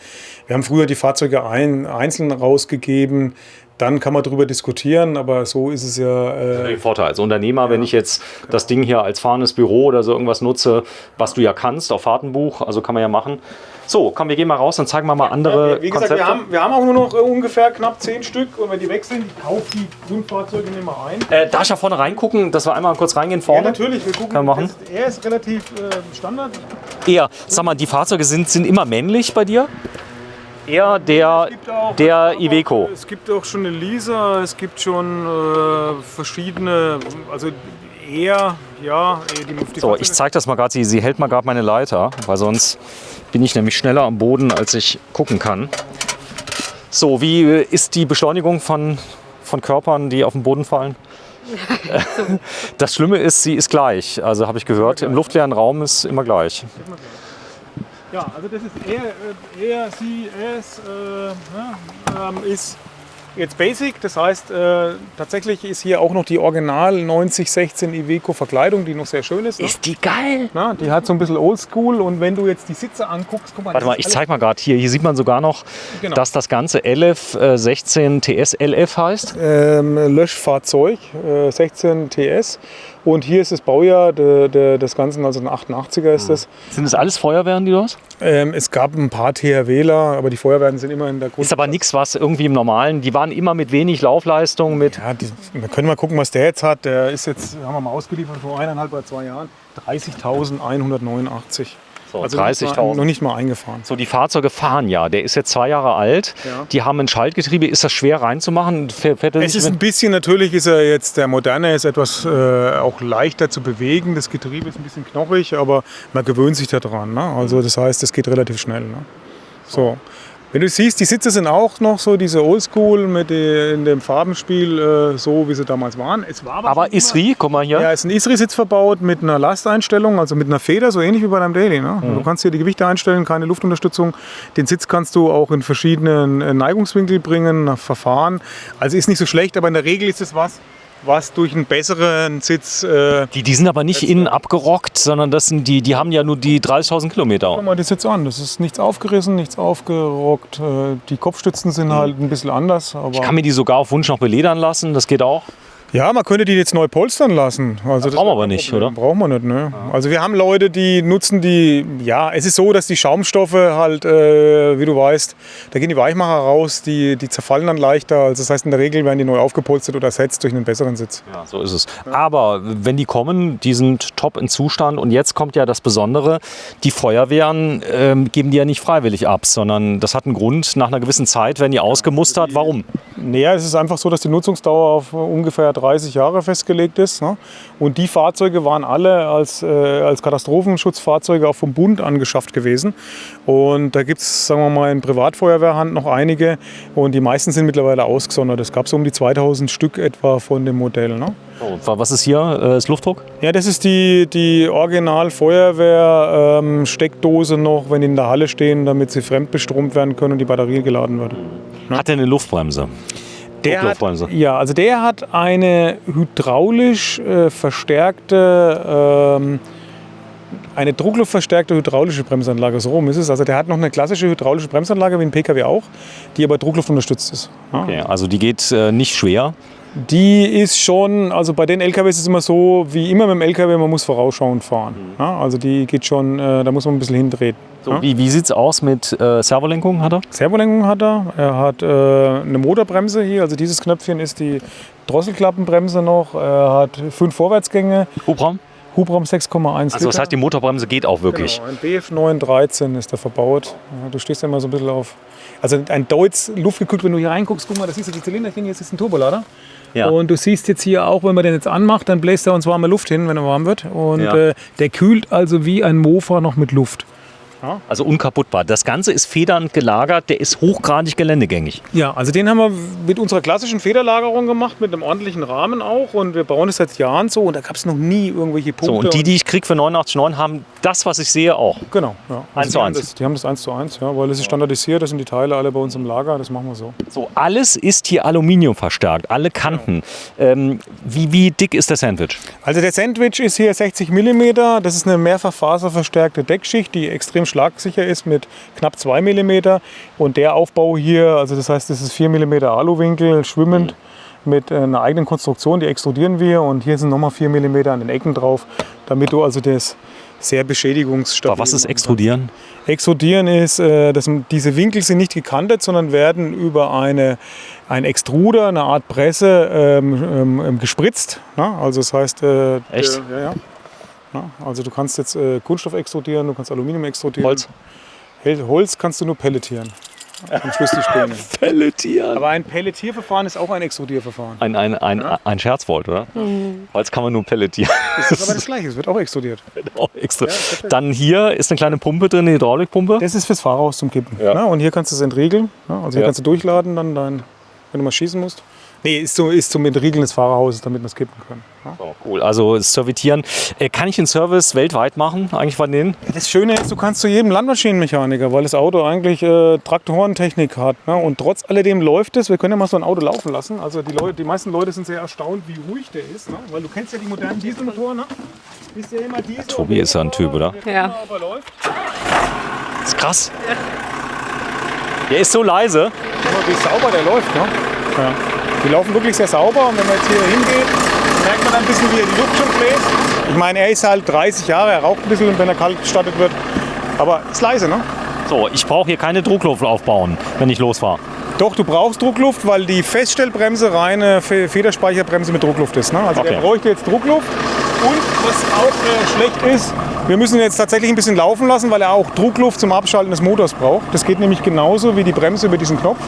wir haben früher die Fahrzeuge einzeln rausgegeben. Dann kann man darüber diskutieren, aber so ist es ja... Der Vorteil als Unternehmer, wenn ich jetzt das Ding hier als fahrendes Büro oder so irgendwas nutze, was du ja kannst, auf Fahrtenbuch, also kann man ja machen. So, komm, wir gehen mal raus und zeigen mal andere wie gesagt, Konzepte. wir haben auch nur noch ungefähr knapp 10 Stück und wenn die weg sind, ich kaufe die Grundfahrzeuge nicht mehr ein. Darf ich da vorne reingucken, dass wir einmal kurz reingehen vorne? Ja, natürlich, wir gucken. Kann man machen. Er ist relativ Standard. Eher, sag mal, die Fahrzeuge sind immer männlich bei dir? Eher der Iveco. Es gibt auch schon eine Lisa, es gibt schon verschiedene, also eher, ja. So, ich zeige das mal gerade, sie hält mal gerade meine Leiter, weil sonst bin ich nämlich schneller am Boden, als ich gucken kann. So, wie ist die Beschleunigung von Körpern, die auf den Boden fallen? Das Schlimme ist, sie ist gleich, also habe ich gehört, im luftleeren Raum ist immer gleich. Ja, also das ist ist jetzt Basic, das heißt tatsächlich ist hier auch noch die Original 9016 Iveco Verkleidung, die noch sehr schön ist. Ne? Ist die geil? Na, die hat so ein bisschen Oldschool und wenn du jetzt die Sitze anguckst, guck mal. Warte mal, ich zeig mal gerade hier sieht man sogar noch, dass das Ganze LF 16 TS LF heißt. Löschfahrzeug 16 TS. Und hier ist das Baujahr des Ganzen, also ein 88er ist das. Sind das alles Feuerwehren, die du hast? Es gab ein paar THWler, aber die Feuerwehren sind immer in der Grund. Ist aber nichts, was irgendwie im Normalen, die waren immer mit wenig Laufleistung. Ja, wir können mal gucken, was der jetzt hat. Der ist jetzt, haben wir mal ausgeliefert vor 1,5 oder 2 Jahren, 30.189. So, also 30.000. noch nicht mal eingefahren. So, die Fahrzeuge fahren ja. Der ist jetzt 2 Jahre alt. Ja. Die haben ein Schaltgetriebe. Ist das schwer reinzumachen? Es ist ein bisschen, natürlich ist er jetzt, der moderne ist etwas auch leichter zu bewegen. Das Getriebe ist ein bisschen knochig, aber man gewöhnt sich daran. Ne? Also das heißt, es geht relativ schnell. Ne? So. Wenn du siehst, die Sitze sind auch noch so diese Oldschool mit in dem Farbenspiel, so wie sie damals waren. Es war Aber Isri, guck mal hier. Ja, es ist ein Isri-Sitz verbaut mit einer Lasteinstellung, also mit einer Feder, so ähnlich wie bei deinem Daily. Ne? Du kannst hier die Gewichte einstellen, keine Luftunterstützung. Den Sitz kannst du auch in verschiedenen Neigungswinkel bringen, nach Verfahren. Also ist nicht so schlecht, aber in der Regel ist es was durch einen besseren Sitz. Die sind aber nicht innen abgerockt, sondern das sind die haben ja nur die 30.000 Kilometer. Schau mal die Sitze an. Das ist nichts aufgerissen, nichts aufgerockt. Die Kopfstützen sind halt ein bisschen anders. Aber Ich kann mir die sogar auf Wunsch noch beledern lassen, das geht auch. ja, man könnte die jetzt neu polstern lassen. Also Das brauchen wir aber nicht, oder? Brauchen wir nicht, ne? Also wir haben Leute, die nutzen die, ja, es ist so, dass die Schaumstoffe halt, wie du weißt, da gehen die Weichmacher raus, die zerfallen dann leichter. Also das heißt, in der Regel werden die neu aufgepolstert oder ersetzt durch einen besseren Sitz. Ja, so ist es. Aber wenn die kommen, die sind top in Zustand. Und jetzt kommt ja das Besondere, die Feuerwehren geben die ja nicht freiwillig ab, sondern das hat einen Grund. Nach einer gewissen Zeit werden die ausgemustert. Warum? Naja, es ist einfach so, dass die Nutzungsdauer auf ungefähr 30 Jahre festgelegt ist. Ne? Und die Fahrzeuge waren alle als Katastrophenschutzfahrzeuge auch vom Bund angeschafft gewesen. Und da gibt es, sagen wir mal, in Privatfeuerwehrhand noch einige. Und die meisten sind mittlerweile ausgesondert. Es gab so um die 2000 Stück etwa von dem Modell. Ne? Was ist hier? Ist Luftdruck? Ja, das ist die Original-Feuerwehr-Steckdose noch, wenn die in der Halle stehen, damit sie fremdbestromt werden können und die Batterie geladen wird. Hat der eine Luftbremse? Der Druckluftbremse. der hat eine hydraulisch verstärkte, eine druckluftverstärkte hydraulische Bremsanlage. So rum ist es. Also der hat noch eine klassische hydraulische Bremsanlage, wie ein PKW auch, die aber Druckluft unterstützt ist. Ja. Okay, also die geht nicht schwer. Die ist schon, also bei den LKWs ist es immer so, wie immer mit dem LKW, man muss vorausschauend fahren. Ja, also die geht schon, da muss man ein bisschen hindrehen. So, wie sieht es aus mit Servolenkung? Hat er? Servolenkung hat er. Er hat eine Motorbremse hier, also dieses Knöpfchen ist die Drosselklappenbremse noch. Er hat 5 Vorwärtsgänge. Hubraum? Hubraum 6,1 Liter. Also das heißt, die Motorbremse geht auch wirklich. Genau, ein BF 913 ist da verbaut. Ja, du stehst ja immer so ein bisschen auf. Also ein Deutz luftgekühlt, wenn du hier reinguckst, guck mal, das siehst du die Zylinderchen, hier ist ein Turbolader. Ja. Und du siehst jetzt hier auch, wenn man den jetzt anmacht, dann bläst er uns warme Luft hin, wenn er warm wird. Und Ja. der kühlt also wie ein Mofa noch mit Luft. Also unkaputtbar. Das Ganze ist federnd gelagert, der ist hochgradig geländegängig. Ja, also den haben wir mit unserer klassischen Federlagerung gemacht, mit einem ordentlichen Rahmen auch. Und wir bauen es seit Jahren so und da gab es noch nie irgendwelche Punkte. So, und die ich kriege für 89,9 haben das, was ich sehe, auch. Genau, ja. 1:1. Die haben das 1:1, ja, weil es ist standardisiert, das sind die Teile alle bei uns im Lager, das machen wir so. So, alles ist hier Aluminium verstärkt, alle Kanten. Wie dick ist der Sandwich? Also der Sandwich ist hier 60 mm, das ist eine mehrfach faserverstärkte Deckschicht, die extrem schlagsicher ist mit knapp 2 mm. Und der Aufbau hier, also das heißt, das ist 4 mm Aluwinkel, schwimmend. Mit einer eigenen Konstruktion, die extrudieren wir und hier sind nochmal 4 mm an den Ecken drauf, damit du also das sehr beschädigungsstabil. Aber was ist Extrudieren? Extrudieren ist, diese Winkel sind nicht gekantet, sondern werden über ein Extruder, eine Art Presse, gespritzt. Ja, also das heißt, Echt? Ja. Also du kannst jetzt Kunststoff extrudieren, du kannst Aluminium extrudieren. Holz? Holz kannst du nur pelletieren. Am Schluss die Späne. Pelletieren. Aber ein Pelletierverfahren ist auch ein Extrudierverfahren. Ein Scherzwort, oder? Holz kann man nur pelletieren. Das ist aber das Gleiche, es wird auch extrudiert. Auch extra. Dann hier ist eine kleine Pumpe drin, eine Hydraulikpumpe. Das ist fürs Fahrerhaus zum Kippen. Ja. Ja, und hier kannst du es entriegeln. Ja, also hier Ja. kannst du durchladen, wenn du mal schießen musst. Nee, ist zum Entriegeln des Fahrerhauses, damit wir es kippen können. Ja. Oh, cool, also Servitieren. Kann ich den Service weltweit machen, eigentlich von denen? Das Schöne ist, du kannst zu jedem Landmaschinenmechaniker, weil das Auto eigentlich Traktorentechnik hat. Ne? Und trotz alledem läuft es. Wir können ja mal so ein Auto laufen lassen. Also die meisten Leute sind sehr erstaunt, wie ruhig der ist. Ne? Weil du kennst ja die modernen Dieselmotoren. Ne? Ist ja immer Diesel. Tobi ist ja ein Typ, oder? Ja. Ob er läuft. Das ist krass. Der ist so leise. Guck mal, wie sauber der läuft. Ne? Ja. Die laufen wirklich sehr sauber und wenn man jetzt hier hingeht, merkt man ein bisschen, wie er die Luft schon bläst. Ich meine, er ist halt 30 Jahre, er raucht ein bisschen, wenn er kalt gestartet wird. Aber ist leise, ne? So, ich brauche hier keine Druckluft aufbauen, wenn ich losfahre. Doch, du brauchst Druckluft, weil die Feststellbremse reine Federspeicherbremse mit Druckluft ist. Ne? Also Okay. der bräuchte jetzt Druckluft. Und was auch schlecht ist, wir müssen ihn jetzt tatsächlich ein bisschen laufen lassen, weil er auch Druckluft zum Abschalten des Motors braucht. Das geht nämlich genauso wie die Bremse über diesen Knopf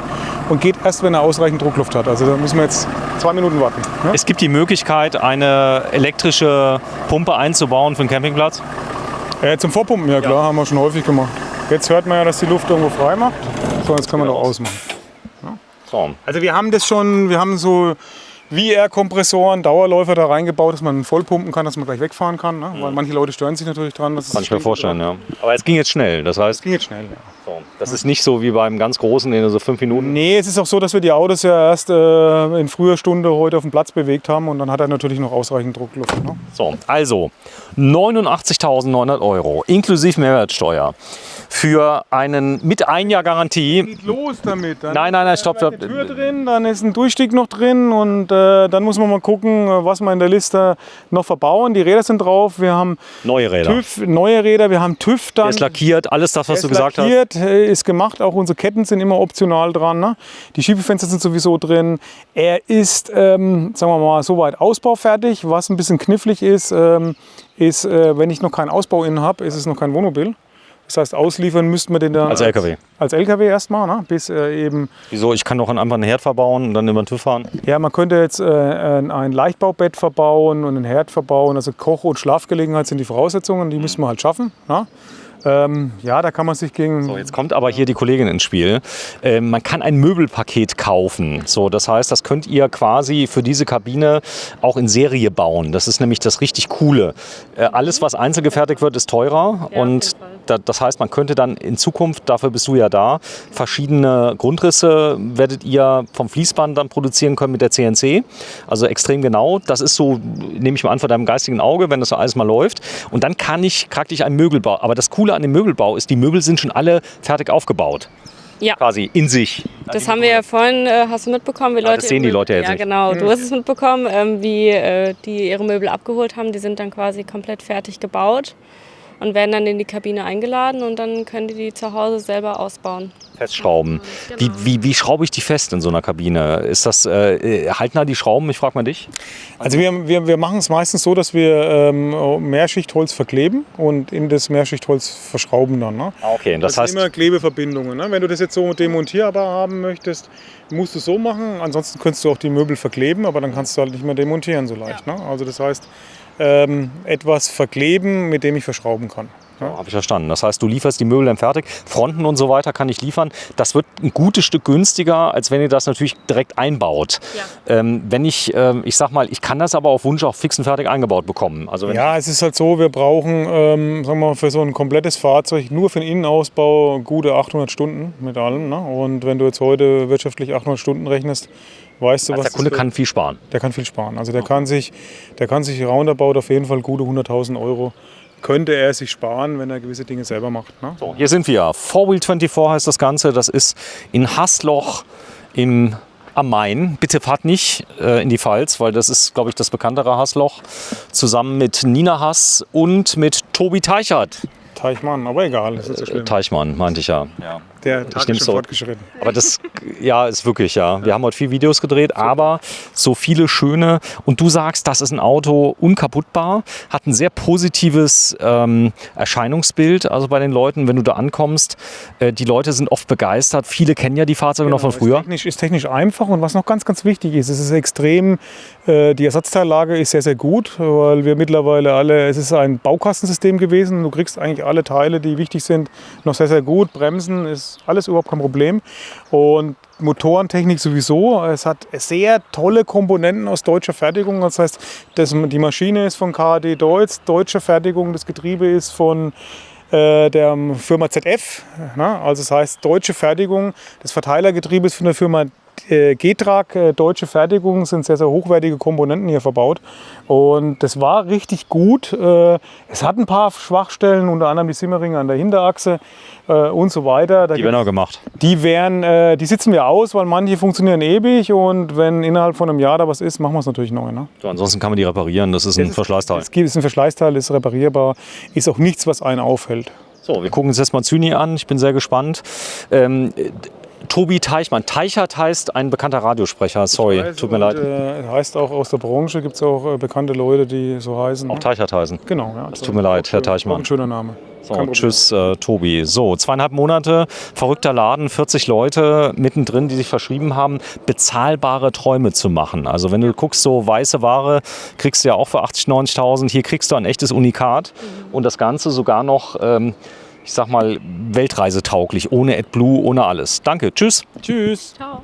und geht erst, wenn er ausreichend Druckluft hat. Also da müssen wir jetzt 2 Minuten warten. Ne? Es gibt die Möglichkeit, eine elektrische Pumpe einzubauen für einen Campingplatz. Zum Vorpumpen, ja klar, haben wir schon häufig gemacht. Jetzt hört man ja, dass die Luft irgendwo frei macht. So, jetzt können wir noch ausmachen. Ja. So. Also wir haben das schon, wir haben so VR-Kompressoren, Dauerläufer da reingebaut, dass man voll pumpen kann, dass man gleich wegfahren kann. Ne? Weil manche Leute stören sich natürlich dran. Dass Kann ich mir vorstellen, ja. Aber es ging jetzt schnell, das heißt, Es ging jetzt schnell, ja. so, das ist nicht so wie beim ganz Großen in so 5 Minuten. Nee, es ist auch so, dass wir die Autos ja erst in früher Stunde heute auf dem Platz bewegt haben und dann hat er natürlich noch ausreichend Druckluft. Ne? So, also 89.900 Euro inklusive Mehrwertsteuer für einen mit 1 Jahr Garantie. Geht los damit. Dann Nein, ist stopp. eine Tür drin, dann ist ein Durchstieg noch drin und dann muss man mal gucken, was wir in der Liste noch verbauen. Die Räder sind drauf, wir haben Neue Räder. TÜV, neue Räder, wir haben TÜV dann. Der ist lackiert, alles das, was du gesagt hast. lackiert, ist gemacht, auch unsere Ketten sind immer optional dran. Ne? Die Schiebefenster sind sowieso drin. Er ist, sagen wir mal, soweit ausbaufertig. Was ein bisschen knifflig ist, wenn ich noch keinen Ausbau innen habe, ist es noch kein Wohnmobil. Das heißt, ausliefern müssten wir den dann Als LKW. Als LKW erstmal, ne? Bis eben. Wieso? Ich kann doch einfach einen Herd verbauen und dann über den TÜV fahren. Ja, man könnte jetzt ein Leichtbaubett verbauen und einen Herd verbauen. Also Koch- und Schlafgelegenheit sind die Voraussetzungen, die müssen wir halt schaffen. Ne? Ja, da kann man sich gegen. So, jetzt kommt aber hier die Kollegin ins Spiel. Man kann ein Möbelpaket kaufen. So, das heißt, das könnt ihr quasi für diese Kabine auch in Serie bauen. Das ist nämlich das richtig Coole. Alles, was einzeln gefertigt wird, ist teurer. Ja, Und auf jeden Fall. das heißt, man könnte dann in Zukunft, dafür bist du ja da, verschiedene Grundrisse werdet ihr vom Fließband dann produzieren können mit der CNC. Also extrem genau. Das ist so, nehme ich mal an, vor deinem geistigen Auge, wenn das so alles mal läuft. Und dann kriege ich einen Möbelbau. Aber das Coole an dem Möbelbau ist, die Möbel sind schon alle fertig aufgebaut. Ja. Quasi in sich. Das haben wir ja vorhin, hast du mitbekommen, wie Leute. das sehen die Leute jetzt Ja, nicht. genau. Du hast es mitbekommen, wie die ihre Möbel abgeholt haben. Die sind dann quasi komplett fertig gebaut und werden dann in die Kabine eingeladen und dann können die zu Hause selber ausbauen. Festschrauben. Genau. Wie schraube ich die fest in so einer Kabine? Ist das, halten da die Schrauben? Ich frage mal dich. Also wir machen es meistens so, dass wir Mehrschichtholz verkleben und in das Mehrschichtholz verschrauben dann. Ne? Okay, das heißt, immer Klebeverbindungen. Ne? Wenn du das jetzt so demontierbar haben möchtest, musst du es so machen. Ansonsten könntest du auch die Möbel verkleben, aber dann kannst du halt nicht mehr demontieren so leicht. Ne? Also das heißt, etwas verkleben, mit dem ich verschrauben kann. Ja. habe ich verstanden. Das heißt, du lieferst die Möbel dann fertig, Fronten und so weiter kann ich liefern. Das wird ein gutes Stück günstiger, als wenn ihr das natürlich direkt einbaut. Ja. Wenn ich sag mal, ich kann das aber auf Wunsch auch fix und fertig eingebaut bekommen. Also wenn Ja, es ist halt so, wir brauchen sagen wir mal, für so ein komplettes Fahrzeug nur für den Innenausbau gute 800 Stunden mit allem. Ne? Und wenn du jetzt heute wirtschaftlich 800 Stunden rechnest, weißt du, also was der Kunde das kann viel sparen. Der kann viel sparen. Also der kann sich roundabout auf jeden Fall gute 100.000 Euro könnte er sich sparen, wenn er gewisse Dinge selber macht. Ne? So, hier sind wir. 4Wheel24 heißt das Ganze. Das ist in Haßloch am Main. Bitte fahrt nicht in die Pfalz, weil das ist, glaube ich, das bekanntere Haßloch. Zusammen mit Nina Hass und mit Tobi Teichert. Teichmann, aber egal, das ist so schlimm. Teichmann, meinte ich ja. Der Tag nehm's ist so. schon fortgeschritten. Aber das, ja, ist wirklich, ja. Wir haben heute viele Videos gedreht, aber so viele schöne. Und du sagst, das ist ein Auto unkaputtbar, hat ein sehr positives Erscheinungsbild. Also bei den Leuten, wenn du da ankommst, die Leute sind oft begeistert. Viele kennen ja die Fahrzeuge noch von früher. Ist technisch einfach und was noch ganz, ganz wichtig ist, es ist extrem, die Ersatzteillage ist sehr, sehr gut, weil wir mittlerweile es ist ein Baukastensystem gewesen. Du kriegst eigentlich alle Teile, die wichtig sind, noch sehr, sehr gut. Bremsen ist alles überhaupt kein Problem. Und Motorentechnik sowieso. Es hat sehr tolle Komponenten aus deutscher Fertigung. Das heißt, die Maschine ist von KAD Deutz, deutsche Fertigung. Das Getriebe ist von der Firma ZF. Also das heißt, deutsche Fertigung. Das Verteilergetriebe ist von der Firma Getrag, deutsche Fertigung, sind sehr, sehr hochwertige Komponenten hier verbaut. Und das war richtig gut. Es hat ein paar Schwachstellen, unter anderem die Simmeringe an der Hinterachse und so weiter. Die werden auch gemacht. Die sitzen wir aus, weil manche funktionieren ewig. Und wenn innerhalb von einem Jahr da was ist, machen wir es natürlich neu. Ne? So, ansonsten kann man die reparieren. Das ist ein Verschleißteil. Es ist ein Verschleißteil, ist reparierbar, ist auch nichts, was einen aufhält. So, wir gucken uns jetzt mal Zyni an. Ich bin sehr gespannt. Tobi Teichmann. Teichert heißt ein bekannter Radiosprecher. Sorry, tut mir leid. Heißt auch aus der Branche, gibt es auch bekannte Leute, die so heißen. Auch Teichert heißen. Genau, ja. Das tut mir leid, Herr Teichmann. Ein schöner Name. So, tschüss, Tobi. So, 2,5 Monate, verrückter Laden, 40 Leute mittendrin, die sich verschrieben haben, bezahlbare Träume zu machen. Also wenn du guckst, so weiße Ware kriegst du ja auch für 80.000, 90.000. Hier kriegst du ein echtes Unikat und das Ganze sogar noch, ich ich sag mal, weltreisetauglich, ohne AdBlue, ohne alles. Danke, tschüss. Tschüss. Ciao.